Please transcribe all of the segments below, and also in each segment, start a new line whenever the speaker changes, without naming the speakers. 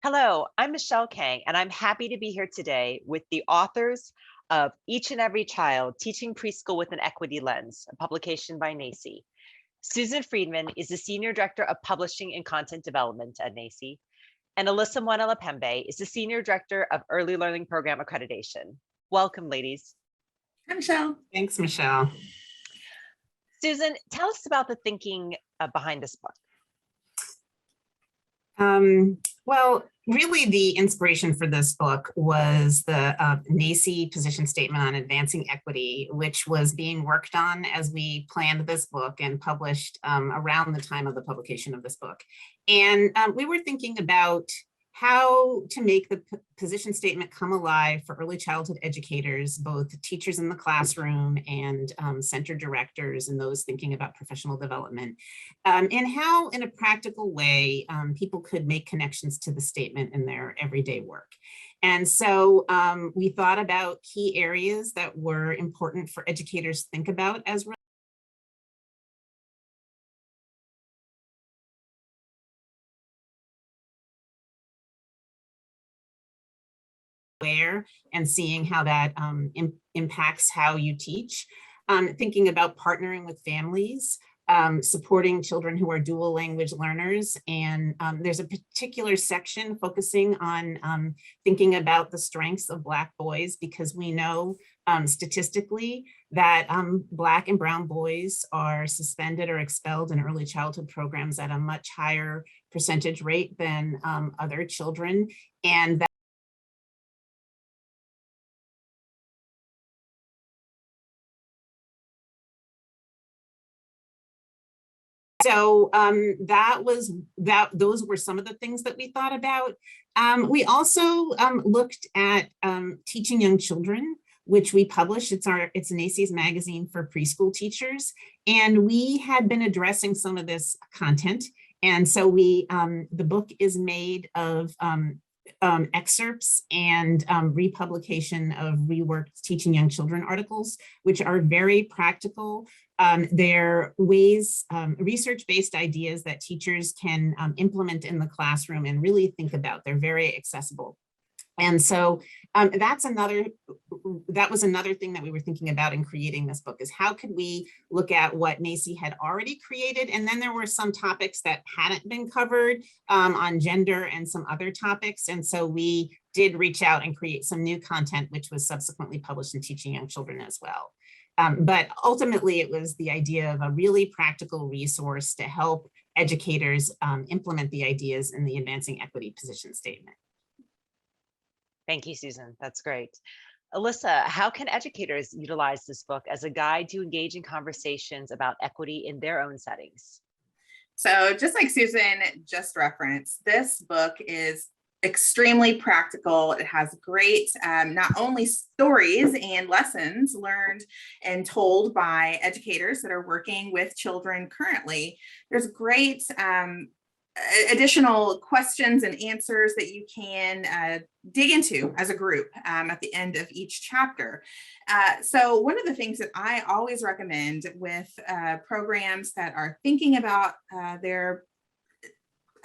Hello, I'm Michelle Kang, and I'm happy to be here today with the authors of Each and Every Child, Teaching Preschool with an Equity Lens, a publication by NACCE. Susan Friedman is the Senior Director of Publishing and Content Development at NACCE, and Alissa Mwenelupembe is the Senior Director of Early Learning Program Accreditation. Welcome, ladies.
Hi, Michelle.
Thanks, Michelle.
Susan, tell us about the thinking behind this book.
Well, really the inspiration for this book was the NACCE position statement on advancing equity, which was being worked on as we planned this book and published around the time of the publication of this book. And we were thinking about how to make the position statement come alive for early childhood educators, both teachers in the classroom and center directors and those thinking about professional development, and how in a practical way people could make connections to the statement in their everyday work. And so we thought about key areas that were important for educators to think about as aware and seeing how that impacts how you teach, thinking about partnering with families, supporting children who are dual language learners. And there's a particular section focusing on thinking about the strengths of Black boys, because we know statistically that Black and brown boys are suspended or expelled in early childhood programs at a much higher percentage rate than other children. And so those were some of the things that we thought about. We also looked at Teaching Young Children, which we published. It's NACCE's magazine for preschool teachers. And we had been addressing some of this content. And so the book is made of excerpts and republication of reworked Teaching Young Children articles, which are very practical. They're ways, research-based ideas that teachers can implement in the classroom and really think about. They're very accessible. And so that was another thing that we were thinking about in creating this book, is how could we look at what NACCE had already created, and then there were some topics that hadn't been covered on gender and some other topics. And so we did reach out and create some new content, which was subsequently published in Teaching Young Children as well. But ultimately, it was the idea of a really practical resource to help educators implement the ideas in the Advancing Equity position statement.
Thank you, Susan. That's great. Alissa, how can educators utilize this book as a guide to engage in conversations about equity in their own settings?
So just like Susan just referenced, this book is extremely practical. It has great, not only stories and lessons learned and told by educators that are working with children currently. There's great additional questions and answers that you can dig into as a group at the end of each chapter. So one of the things that I always recommend with programs that are thinking about their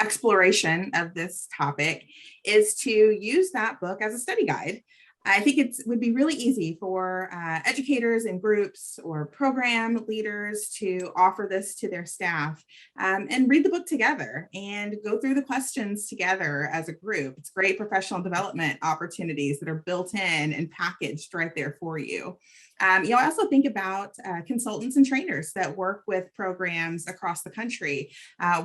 exploration of this topic is to use that book as a study guide. I think it would be really easy for educators and groups or program leaders to offer this to their staff and read the book together and go through the questions together as a group. It's great professional development opportunities that are built in and packaged right there for you. I also think about consultants and trainers that work with programs across the country.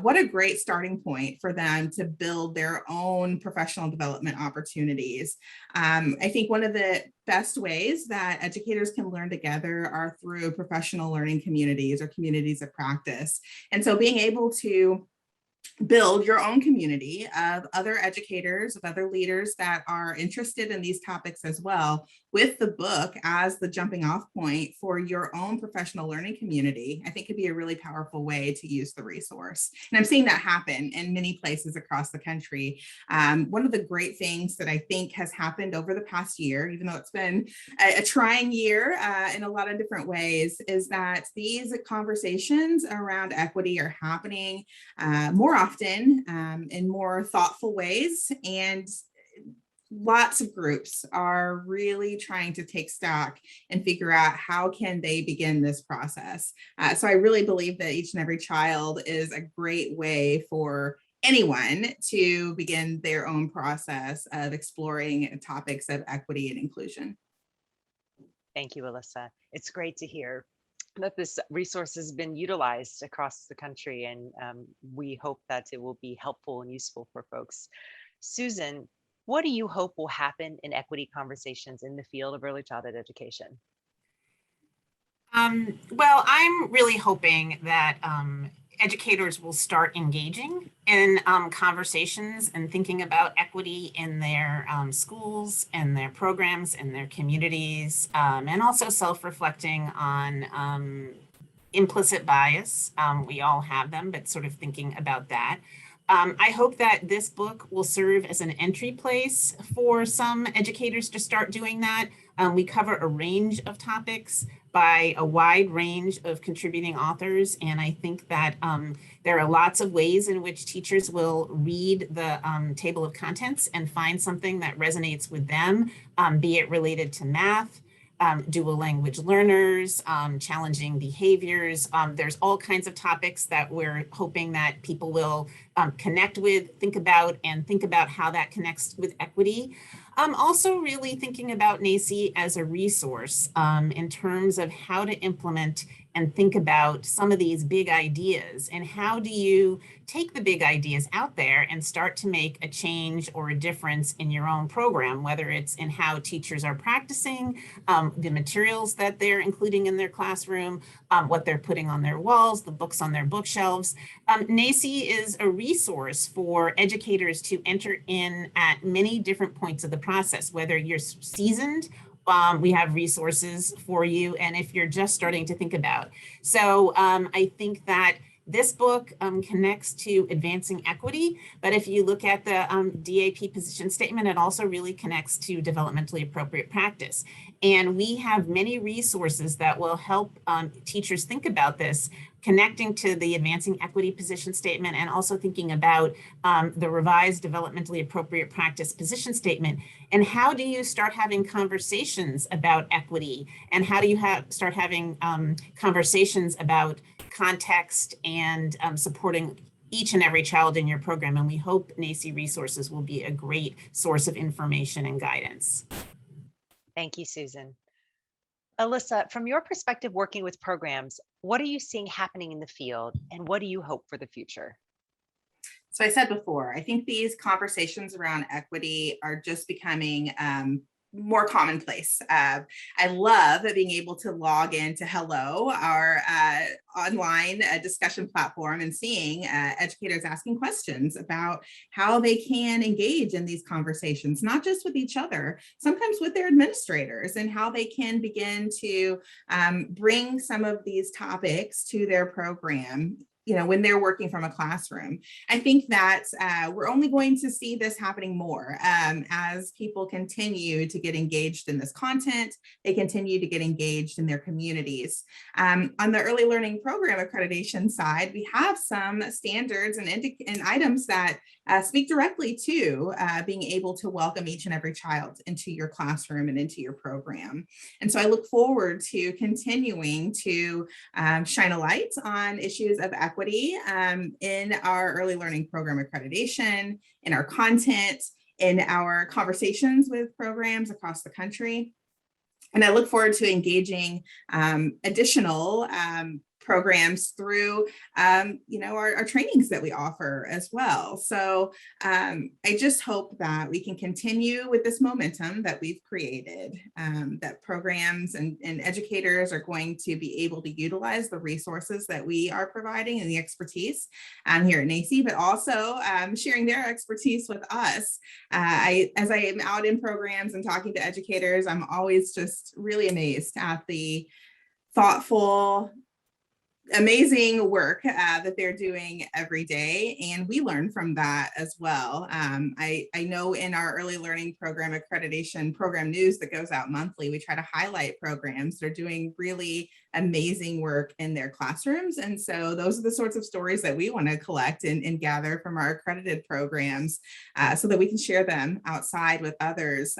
What a great starting point for them to build their own professional development opportunities. I think one of the best ways that educators can learn together are through professional learning communities or communities of practice. And so being able to build your own community of other educators, of other leaders that are interested in these topics as well, with the book as the jumping off point for your own professional learning community, I think could be a really powerful way to use the resource. And I'm seeing that happen in many places across the country. One of the great things that I think has happened over the past year, even though it's been a trying year in a lot of different ways, is that these conversations around equity are happening more often in more thoughtful ways, and lots of groups are really trying to take stock and figure out how can they begin this process. So I really believe that Each and Every Child is a great way for anyone to begin their own process of exploring topics of equity and inclusion.
Thank you, Alissa. It's great to hear that this resource has been utilized across the country, and we hope that it will be helpful and useful for folks. Susan, what do you hope will happen in equity conversations in the field of early childhood education?
Well, I'm really hoping that educators will start engaging in conversations and thinking about equity in their schools and their programs and their communities, and also self-reflecting on implicit bias. We all have them, but sort of thinking about that. I hope that this book will serve as an entry place for some educators to start doing that. We cover a range of topics by a wide range of contributing authors, and I think that there are lots of ways in which teachers will read the table of contents and find something that resonates with them, be it related to math, dual language learners, challenging behaviors. There's all kinds of topics that we're hoping that people will connect with, think about how that connects with equity. Also really thinking about NAEYC as a resource in terms of how to implement and think about some of these big ideas, and how do you take the big ideas out there and start to make a change or a difference in your own program, whether it's in how teachers are practicing, the materials that they're including in their classroom, what they're putting on their walls, the books on their bookshelves. NAEYC is a resource for educators to enter in at many different points of the process, whether you're seasoned, we have resources for you, and if you're just starting to think about. So I think that this book connects to advancing equity, but if you look at the DAP position statement, it also really connects to developmentally appropriate practice. And we have many resources that will help teachers think about this, connecting to the advancing equity position statement, and also thinking about the revised developmentally appropriate practice position statement. And how do you start having conversations about equity? And how do you start having conversations about context and supporting each and every child in your program? And we hope NAEYC resources will be a great source of information and guidance.
Thank you, Susan. Alissa, from your perspective working with programs, what are you seeing happening in the field, and what do you hope for the future?
So I said before, I think these conversations around equity are just becoming more commonplace. I love being able to log into Hello, our online discussion platform, and seeing educators asking questions about how they can engage in these conversations, not just with each other, sometimes with their administrators, and how they can begin to bring some of these topics to their program, you know, when they're working from a classroom. I think that we're only going to see this happening more as people continue to get engaged in this content, they continue to get engaged in their communities. On the early learning program accreditation side, we have some standards and items that speak directly to being able to welcome each and every child into your classroom and into your program. And so I look forward to continuing to shine a light on issues of equity in our early learning program accreditation, in our content, in our conversations with programs across the country. And I look forward to engaging additional programs through, our trainings that we offer as well. So I just hope that we can continue with this momentum that we've created, that programs and educators are going to be able to utilize the resources that we are providing and the expertise here at NACCE, but also sharing their expertise with us. As I am out in programs and talking to educators, I'm always just really amazed at the thoughtful, amazing work that they're doing every day, and we learn from that as well. I know in our early learning program accreditation program news that goes out monthly, we try to highlight programs that are doing really amazing work in their classrooms, and so those are the sorts of stories that we want to collect and gather from our accredited programs so that we can share them outside with others.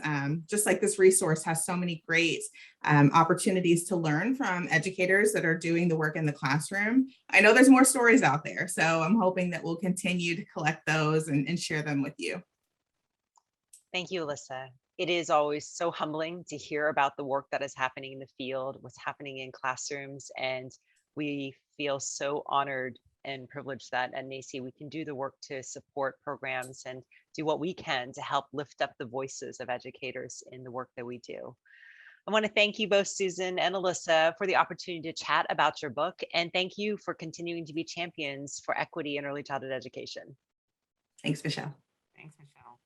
Just like this resource has so many great opportunities to learn from educators that are doing the work in the classroom. I know there's more stories out there, so I'm hoping that we'll continue to collect those and share them with you.
Thank you, Alissa. It is always so humbling to hear about the work that is happening in the field, what's happening in classrooms, and we feel so honored and privileged that at NACCE we can do the work to support programs and do what we can to help lift up the voices of educators in the work that we do. I want to thank you both, Susan and Alissa, for the opportunity to chat about your book, and thank you for continuing to be champions for equity in early childhood education.
Thanks, Michelle.
Thanks, Michelle.